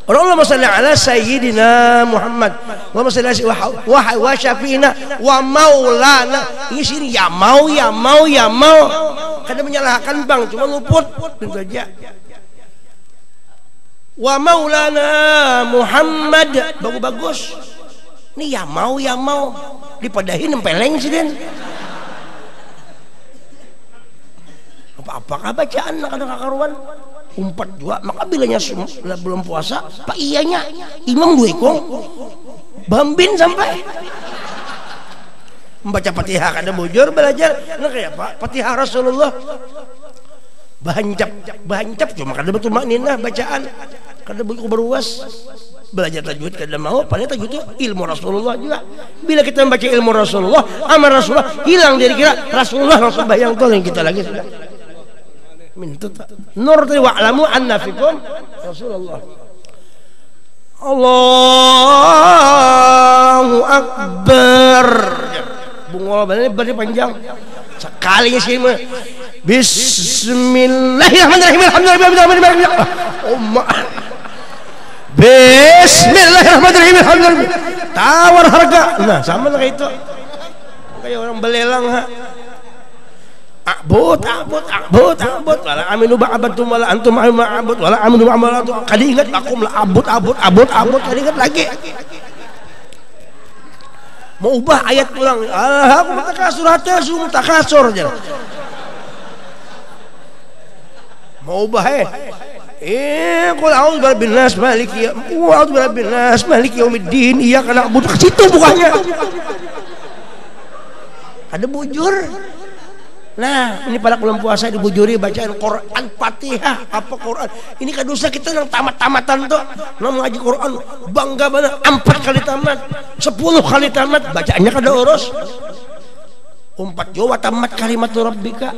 Allahumma shalli ala sayyidina Muhammad wa syafi'ina wa maulana. Ini sini ya mau kada menyalahkan bang, cuma luput itu aja. Wa maulana Muhammad bagus. Ini ya mau dipadahin empeleng sih den. Apakah bacaan kadang karuan umpat juga, maka bilanya belum puasa pak iyanya imam dua ekong bambin sampai membaca Fatihah kada bujur belajar nah kayak apa Fatihah Rasulullah bahancap cuma kada betul maknina bacaan kada buku beruas belajar tajwid kada mau padahal tajwid itu ilmu Rasulullah juga bila kita membaca ilmu Rasulullah amal Rasulullah hilang dari kita Rasulullah langsung bayang tuh yang kita lagi sudah minta nur wa'lamu anna fikum Rasulullah Allahu Akbar bungol balik panjang sekali sih mah Bismillahirrahmanirrahim alhamdulillah Bismillahirrahmanirrahim alhamdulillah tawar harga nah sama kayak itu kayak orang belelang ha abut wala aminu ba'abatum wala antum ma'abut wala aminu ba'abatum kali ingat akum lah abut kali ingat lagi mau ubah ayat pulang aku mutakasur hati suruh mutakasur aja mau ubah qul a'udzu birabbin nas maliki a'udzu birabbin nas maliki yaumiddin iyyaka na'budu ke situ bukannya ada bujur. Nah, ini pada bulan puasa dibujuri bacaan Quran Fatihah apa Quran. Ini kan dosa kita yang tamat-tamatan tuh. Nah, ngaji Quran bangga banget 4 kali tamat, 10 kali tamat, bacaannya kada urus. 4 Jawa tamat kalimat rabbika.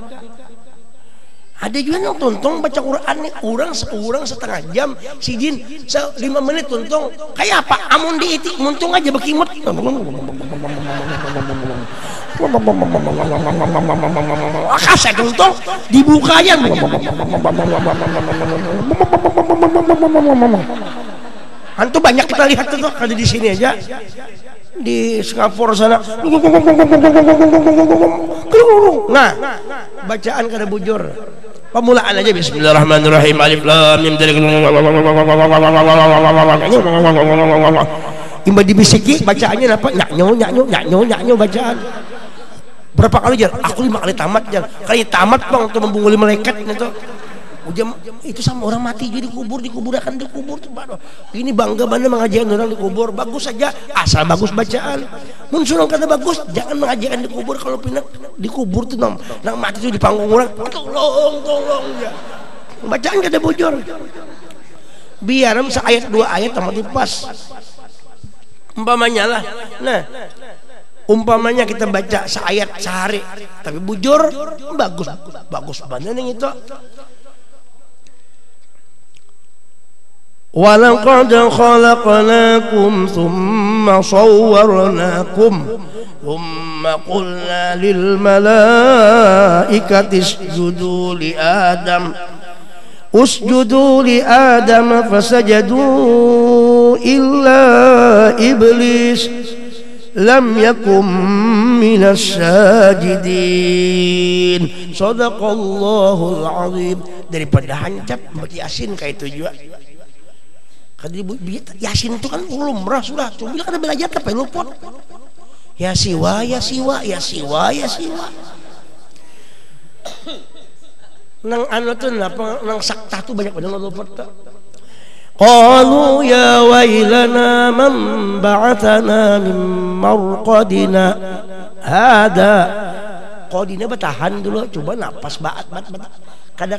Ada juga yang tuntung baca Quran nih, orang setengah jam, sidin 5 menit tuntung. Kayak apa? Amun diiti, muntung aja bekimut. Saya tuntung dibuka aja. Hantu banyak kita lihat tuh kalau di sini aja. Di Singapura sana. Nah, bacaan kada bujur. Pemulaan aja bismillahirrahmanirrahim alif lam mim dari imba dibisiki bacaannya apa nyaknyo bacaan berapa kali jar aku 5 kali tamat jar kali tamat bang untuk membunguli malaikat itu ujam itu sama orang mati jadi dikubur tuh ini bangga mana mengajian orang dikubur bagus saja asal bagus bacaan muncul kata bagus jangan mengajian dikubur kalau pindah dikubur tuh nang mati tuh di panggung orang tolong ya bacaan kada bujur biar seayat 2 ayat tamat pas umpamanya lah nah umpamanya kita baca seayat sehari tapi bujur bagus banget yang itu وَلَقَدْ خَلَقْنَاكُمْ ثُمَّ صَوَّرْنَاكُمْ ثُمَّ قُلْنَا لِلْمَلَائِكَةِ اسْجُدُوا لِآدَمَ فَسَجَدُوا إِلَّا إِبْلِيسَ لَمْ يَكُنْ مِنَ السَّاجِدِينَ صَدَقَ اللَّهُ الْعَظِيمُ. Daripada hancap bagi Yasin kayak itu juga. Yasin itu kan lumrah sudah. Cuma bila kada belajar tapi luput. Ya siwa. Nang ano tuh nang sakta tuh banyak banget luput tuh. Qalu ya wailana man ba'athana min marqadina hada. Qadina bertahan dulu coba napas bat. Kada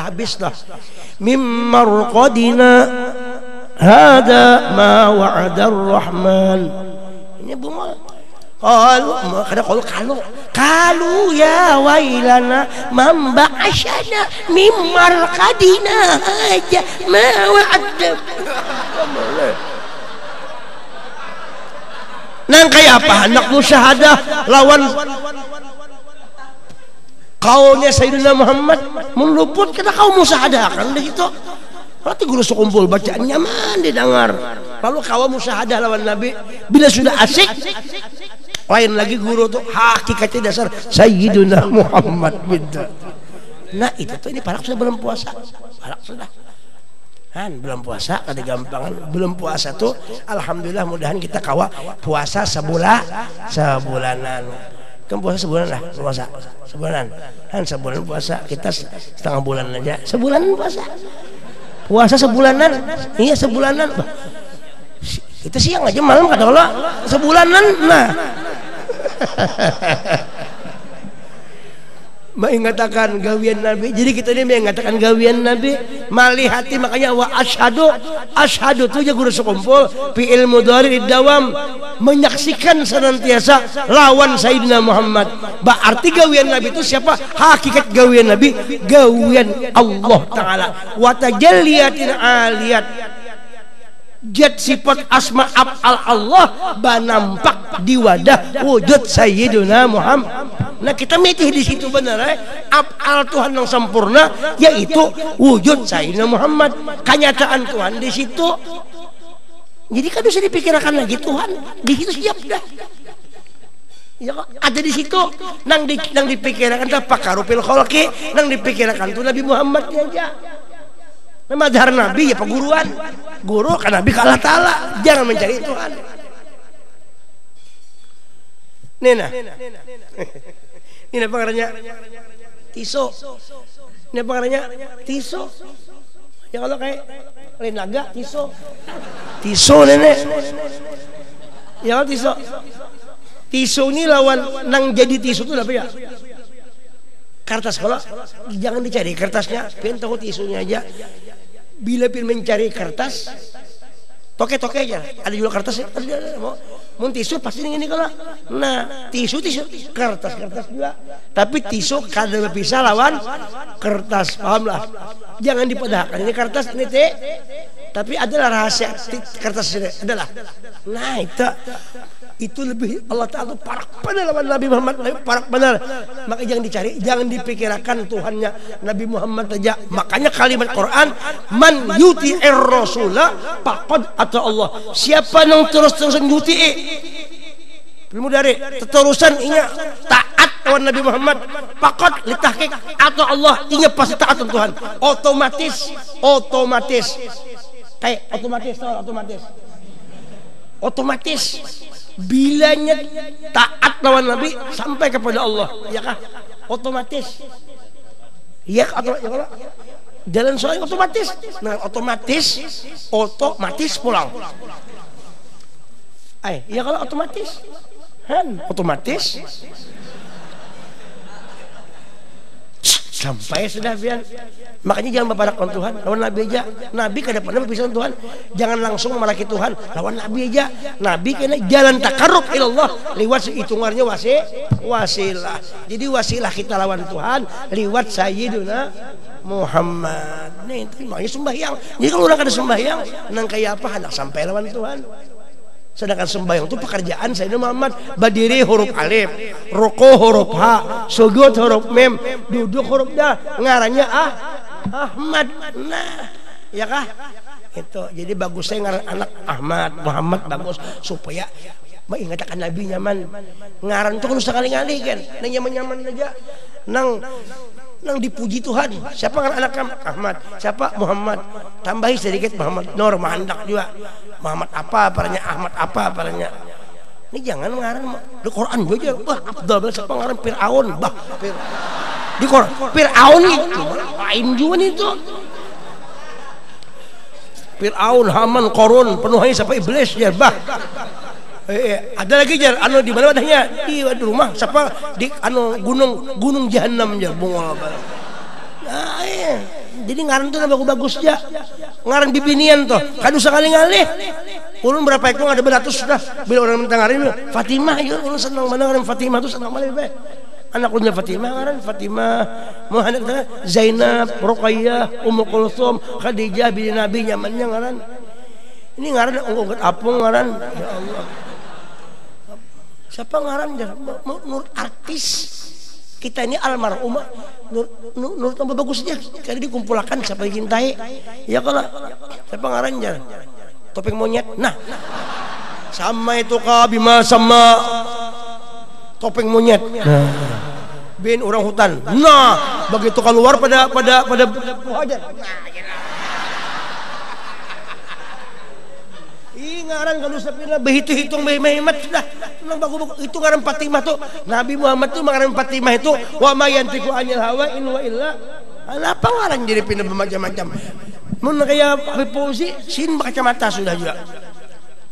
habis lah. Mimar qadina hada ma wa'ada ar-rahman. Ini bunga. Qalu ya wailana man ba'asyana mimar qadina aja ma wa'ada. Nang kayak apa anak musyahadah lawan kaumnya Sayyidina Muhammad meluput kita kaum musyahadah kan begitu. Nanti guru sekumpul bacaan nyaman didengar. Lalu kaum musyahadah lawan Nabi bila sudah asik lain lagi guru tuh hakikatnya dasar Sayyidina Muhammad gitu. Nah itu tuh ini parak sudah belum puasa. Parak sudah. Kan belum puasa kada gampangan belum puasa tuh alhamdulillah mudahan kita kawa puasa sebulanan. Kan puasa sebulan lah puasa sebulan kan sebulan puasa kita setengah bulan aja sebulan puasa sebulanan iya sebulanan kita siang aja malam kada olah sebulanan nah mengatakan gawian Nabi. Jadi kita ini mengatakan gawian Nabi malihati, makanya wa asyhadu itu aja guru sekumpul fi'il mudhari dawam, menyaksikan senantiasa lawan Sayyidina Muhammad. Berarti gawian Nabi itu siapa? Hakikat gawian Nabi gawian Allah Ta'ala wa tajalliyatin aliyat, jad sifat asma af'al Allah banampak di wadah wujud Sayyidina Muhammad. Nah kita mitih di situ benar af'al Tuhan yang sempurna yaitu wujud Sayyidina Muhammad, kenyataan Tuhan di situ. Jadi kan bisa dipikirkan lagi Tuhan di situ siap dah. Ya ada di situ nang dipikirkan dah pakarupil kholqi, nang dipikirkan tuh Nabi Muhammad aja. Madhar Nabi ya peguruan, guru kan Nabi Allah Ta'ala, jangan mencari Tuhan. Nena ini apa karanya tiso, ini apa karanya tiso. Ya kalau kayak lain naga tiso nenek. Ya kalau tiso ini lawan nang jadi tisu itu apa ya? Kertas. Kalau jangan dicari kertasnya, pengen tahu tisunya aja. Bila pengen mencari kertas, toke aja. Ada juga kertas, mau tisu pasti ini kalau. Nah tisu kertas juga. Tapi tisu kada bisa lawan kertas, paham lah. Jangan dipadahkan ini kertas ini teh. Tapi adalah rahasia kertas ini adalah. Nah itu lebih Allah Ta'ala parak benar lawan Nabi Muhammad, parak benar. Maka jangan dicari, jangan dipikirkan Tuhannya Nabi Muhammad saja. Makanya kalimat Quran, man yuti'ir rasula faqad ata Allah. Siapa yang terus-terusan yuti'i, dari terusan inya taat lawan Nabi Muhammad, faqad litahqiq atau Allah, inya pasti taat Tuhan. Otomatis kayak otomatis bilanya taat lawan Nabi sampai kepada Allah, ya kah? Otomatis. Ya atau ya kalau jalan soalnya otomatis. Nah, otomatis pulang. Ya kalau otomatis sampai sudah biar. Makanya jangan berpadak Tuhan lawan Nabi aja. Nabi kada pernah berpisah Tuhan. Jangan langsung memalaki Tuhan lawan Nabi aja. Nabi kena jalan takarrub ilallah liwat hitungannya wasilah. Jadi wasilah kita lawan Tuhan liwat Sayyidina Muhammad. Nih itu makanya sembahyang. Jadi kalau orang kada sembahyang nang kayak apa hendak sampai lawan Tuhan. Sedangkan sembahyang itu pekerjaan Sayyidina Muhammad. Berdiri huruf alif, ruku huruf ha, sujud huruf mim, duduk huruf da, ngarannya Ahmad. Nah, ya kah? Itu. Jadi bagus saya ngaran anak Ahmad, Muhammad bagus supaya mengingatkan Nabi nyaman. Ngaran itu kalau sekali-kali kan, nang nyaman aja. Nang dipuji Tuhan. Siapa ngaran anak Ahmad? Siapa? Muhammad. Tambahi sedikit Muhammad Nur, Mahandak juga. Muhammad apa paranya, Ahmad apa paranya. Ini jangan ngaran di Quran aja. Wah, Abdul siapa ngaran Fir'aun, bah. Di Quran Fir'aun itu lain juga itu. Fir'aun, Haman, Qarun, penuhnya siapa iblis ya, bah. Ada lagi jar anu di mana wadahnya? Di rumah siapa di anu gunung Jahannam jar bungol. Nah, jadi ngaran tuh bagus ya. Ngaran bibinian tuh kadu sekali-kali ulun berapa ekor ada beratus sudah. Bila orang minta ngaran Fatimah ya ulun senang mana ngaran Fatimah tuh senang malih be. Anak ulunnya Fatimah ngaran Fatimah, Muhammad Zainab, Ruqayyah, Ummu Kulsum, Khadijah binti Nabi nyamannya ngaran. Ini ngaran unggut apung ngaran. Ya Allah. Siapa ngaran jar? Nur artis. Kita ini almarhumah Nur tambah bagusnya kali dikumpulkan siapa yang cintai. Ya kalau siapa ngaran jar? Topeng monyet. Nah, sama itu bima sama topeng monyet. Nah, bin orang hutan. Nah, begitu keluar pada hajar. Ngaran kalau sapina begitu hitung hemat sudah nang bagus itu ngaran Fatimah tuh Nabi Muhammad tuh ngaran Fatimah itu wa ma yantiqu anil hawa in wa illa apa ngaran jadi pindah bermacam-macam mun kayak Habib Fauzi sin kacamata sudah juga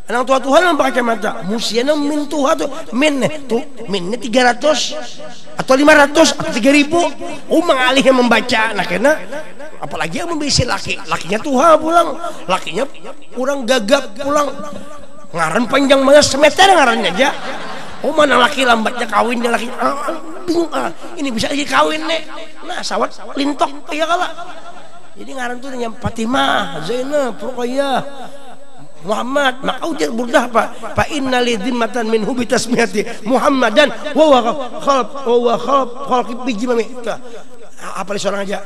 Anang tua Tuhan pakai kacamata. Musiana min tuha tuh min tuh minnya 300 atau 500 atau 3000. Mengalih yang membaca. Nah karena apalagi yang membisi lakinya tuha pulang, lakinya kurang gagap pulang. Ngaran panjang banget semeter ngarannya aja. Mana laki lambatnya kawin dia laki bingung ini bisa lagi kawin nih. Nah sawat lintok ya kala. Jadi ngaran tuh yang Fatimah, Zainab, Ruqayyah, Muhammad. Maka ujar burdah fa inna li dhimmatan minhu bi tasmiyati Muhammadan wa khalq bijimami. Apa seorang aja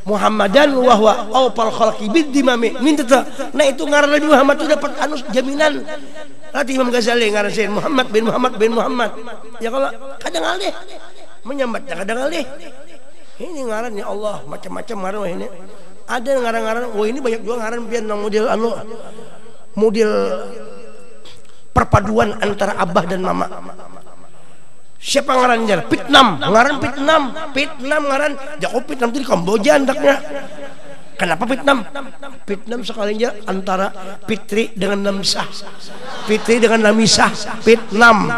Muhammadan wa huwa awfal khalqi bidimami. Minta nah itu ngaran Nabi Muhammad itu dapat anus jaminan. Nanti Imam Ghazali ngaran Muhammad bin Muhammad. Ya kalau kadang alih menyambatnya kadang alih. Ini ngaran ya Allah macam-macam ngaran ini. Ada ngaran-ngaran, wah ini banyak juga ngaran pian model perpaduan antara abah dan mama. Siapa ngaran jar? Pitnam, ngaran Pitnam ngaran Jakob Pitnam itu di Kamboja andaknya. Kenapa Pitnam? Pitnam sekalinya antara Pitri dengan Namsah, Pitri dengan Namisah, Pitnam.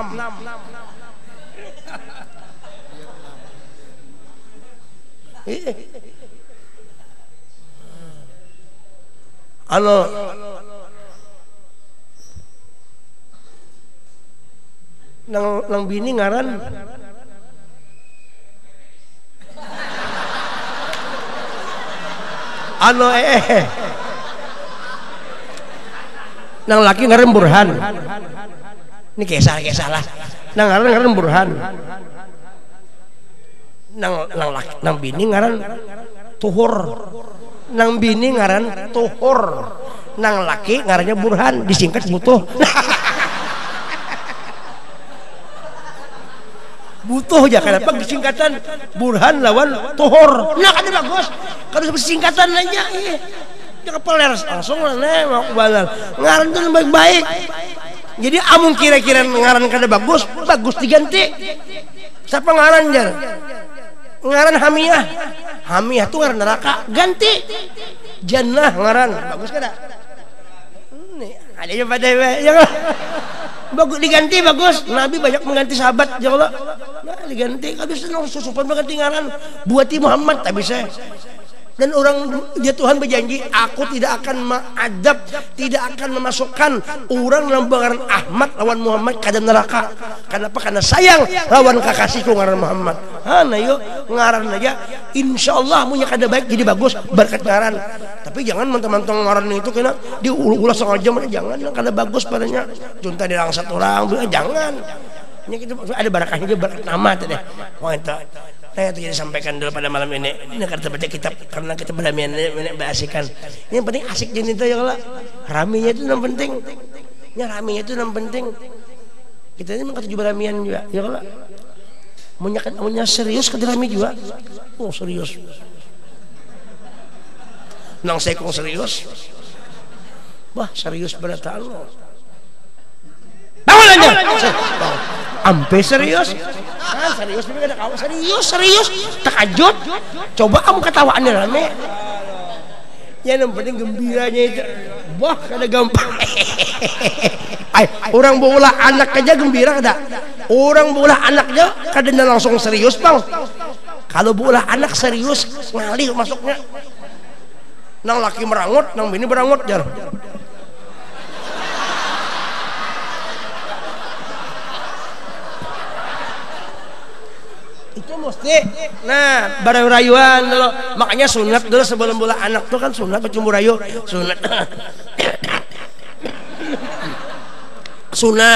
Nang bini ngaran nang laki ngaran Burhan. Ini kayak salah. Nang ngaran Burhan. Nang bini ngaran Tuhur. Nang bini ngaran Tuhur. Nang laki ngarannya Burhan, disingkat butuh. Butuh aja kenapa disingkatan Burhan lawan Tuhur. Nah kan bagus. Kalau singkatan aja jangan peler langsung mau balal. Ngaran tuh baik-baik. Jadi amun kira-kira ngaran kada bagus diganti. Siapa ngaran jar? Ngaran Hamiyah. Hamiyah tuh ngaran neraka, ganti Jannah ngaran. Bagus kada? Nih, ada yang pada ya bagus diganti bagus. Nabi banyak mengganti sahabat ya Allah. Nah, diganti habis senang susupan mengganti ngaran buati Muhammad tak bisa. Dan orang dia Tuhan berjanji aku tidak akan mengadab, tidak akan memasukkan orang dalam ngaran Ahmad lawan Muhammad ke dalam neraka. Kenapa? Karena sayang lawan kekasihku ngaran Muhammad. Nah yuk ngaran aja insyaallah punya kada baik jadi bagus berkat ngaran. Tapi jangan mentang-mentang ngaran itu kena diulas setengah jam, jangan kada bagus padanya. Junta dirang satu orang jangan. Ini kita ada barakahnya juga berkat nama tadi. Oh itu. Nah itu yang disampaikan dulu pada malam ini. Ini kita baca kitab karena kita berdamian ini berasikan. Ini yang penting asik jenis itu ya kalau raminya itu yang penting. Ya raminya itu yang penting. Kita ini mengkata juga ramian juga ya kalau punya serius ke rami juga. Oh serius. Nang saya kong serius. Wah serius berarti Allah. Bangun aja. Ampe serius. Serius tapi kada kawan serius takajut. Coba kamu ketawaannya rame. Ya yang penting gembiranya itu. Wah kada gampang. Orang bola anak aja gembira kada. Orang bola anaknya kada langsung serius bang. Kalau bola anak serius ngalih masuknya. Nang laki merangut, nang bini berangut jar. Itu mesti nah barayuan dulu, makanya sunat dulu sebelum bola anak tuh kan sunat bercumbu rayu sunat sunat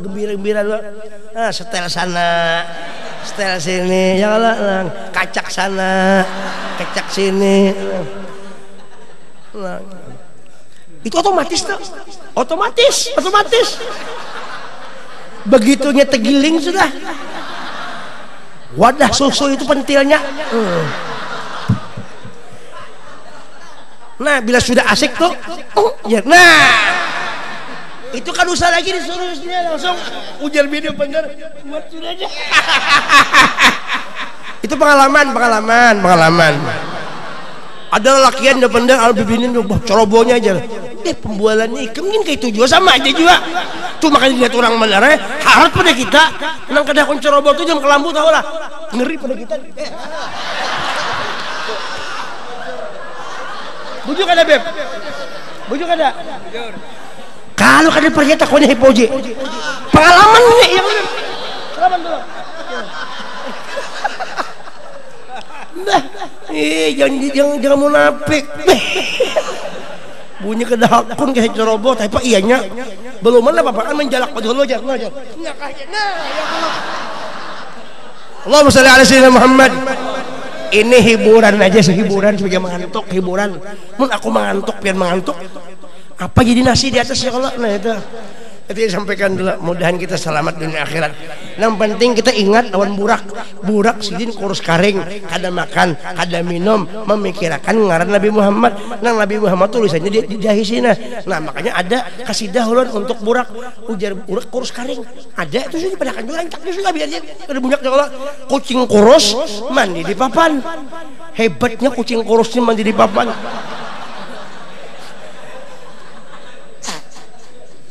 gembira dulu setel sana setel sini ya lah kacak sana kacak sini nah. Itu otomatis tuh otomatis begitunya tegiling sudah wadah susu itu pentilnya nah bila sudah asik tuh ya nah itu kan usah lagi disuruh dia langsung ujar video bener buat sudah aja. Itu pengalaman Ada lakian depan al bibinin cerobohnya aja. Pembualannya mungkin kayak itu juga sama aja juga. Tuh makanya lihat orang benar harap pada kita. Nang kada kon ceroboh tuh jam kelambu tahu lah. Ngeri pada kita. Bujuk ada beb. Bujuk ada. Kalau kada percaya takonnya hipoje. Pengalaman nih yang pengalaman dulu. Nah, jangan munafik. Bunyi kedahakun kayak ceroboh, tapi pak iyanya belum mana bapak menjalak pada lo aja. Allahumma shalli ala sayyidina Muhammad. Ini hiburan aja sih, hiburan sebagai mengantuk, hiburan. Mun aku mengantuk, biar mengantuk. Apa jadi nasi di atas ya Allah? Nah itu disampaikan dulu. Mudahan kita selamat dunia akhirat. Yang penting kita ingat lawan burak sidin kurus karing, kada makan, kada minum, memikirkan ngaran Nabi Muhammad. Nang Nabi Muhammad tulisannya di jahisina. Nah makanya ada kasidah ulun untuk burak, ujar burak kurus karing. Ada itu sudah pada kan rancak sudah biar aja. Ada bunyak ya Allah. Kucing kurus mandi di papan. Hebatnya kucing kurusnya mandi di papan.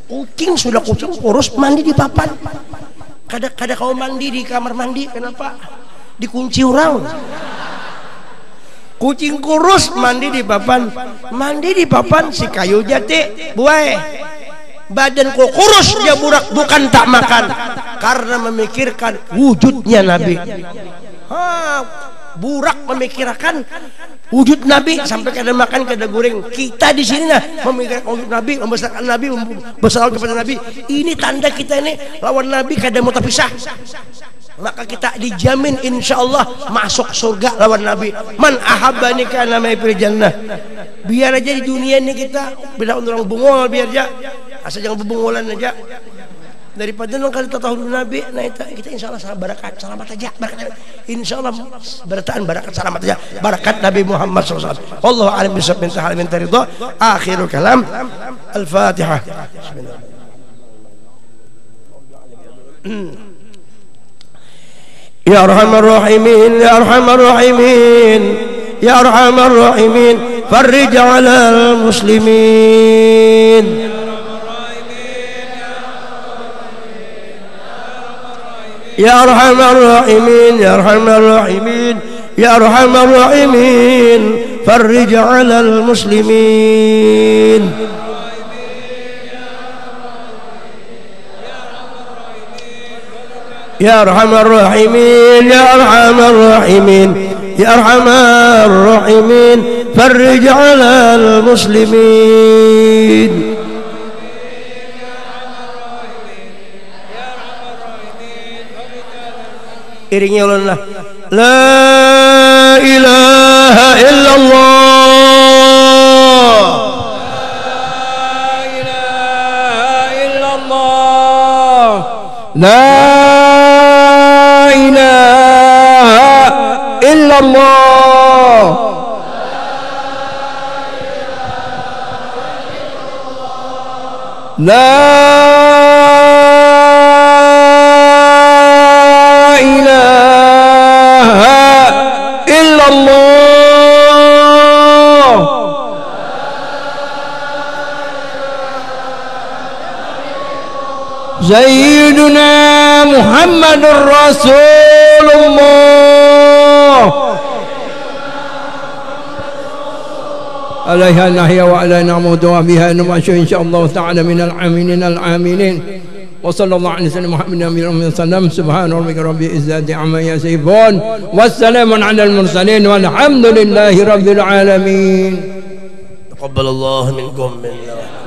Kucing sudah kucing kurus mandi di papan. Kada kau mandi di kamar mandi, kenapa? Dikunci orang. Kucing kurus mandi di papan. Mandi di papan si kayu jati buai. Badan kau kurus dia burak bukan tak makan karena memikirkan wujudnya Nabi. Burak memikirkan wujud Nabi sampai kada makan kada goreng. Kita di sini nah memikirkan wujud Nabi, membesarkan Nabi, bersalawat kepada Nabi. Ini tanda kita ini lawan Nabi kada mau terpisah. Maka kita dijamin insyaallah masuk surga lawan Nabi. Man ahabbani kana ma fil jannah. Biar aja di dunia ini kita beda orang bungol biar aja. Asal jangan bebungolan aja. Daripada nang kali tahu Nabi, nah itu kita insyaallah barakat selamat aja, barakat insyaallah berataan barakat selamat aja, barakat Nabi Muhammad SAW. Wallahu a'lam bishawab. Min tahal min taridha. Akhirul kalam. Al-Fatihah. Ya Arhamar Rahimin, Ya Arhamar Rahimin, Ya Arhamar Rahimin, farrij 'alal muslimin. Ya Arhamar Rahimin, Ya Arhamar Rahimin, Ya Arhamar Rahimin, farrij 'alal muslimin. Ya Arhamar Rahimin, Ya Arhamar Rahimin, Ya Arhamar Rahimin, farrij 'alal muslimin. Iringnya Allah. La ilaha illallah. La ilaha illallah. La Sayyiduna Muhammadur Rasulullah alaiha nahya wa ala na'mudu wa biha numashu insyaallah ta'ala minal aminin al-aminin wa sallallahu alaihi wasallam Muhammadin sallam subhana rabbika rabbil izzati amma yasifun wassalamun alal mursalin walhamdulillahi rabbil alamin. Taqabbalallahu minkum minna.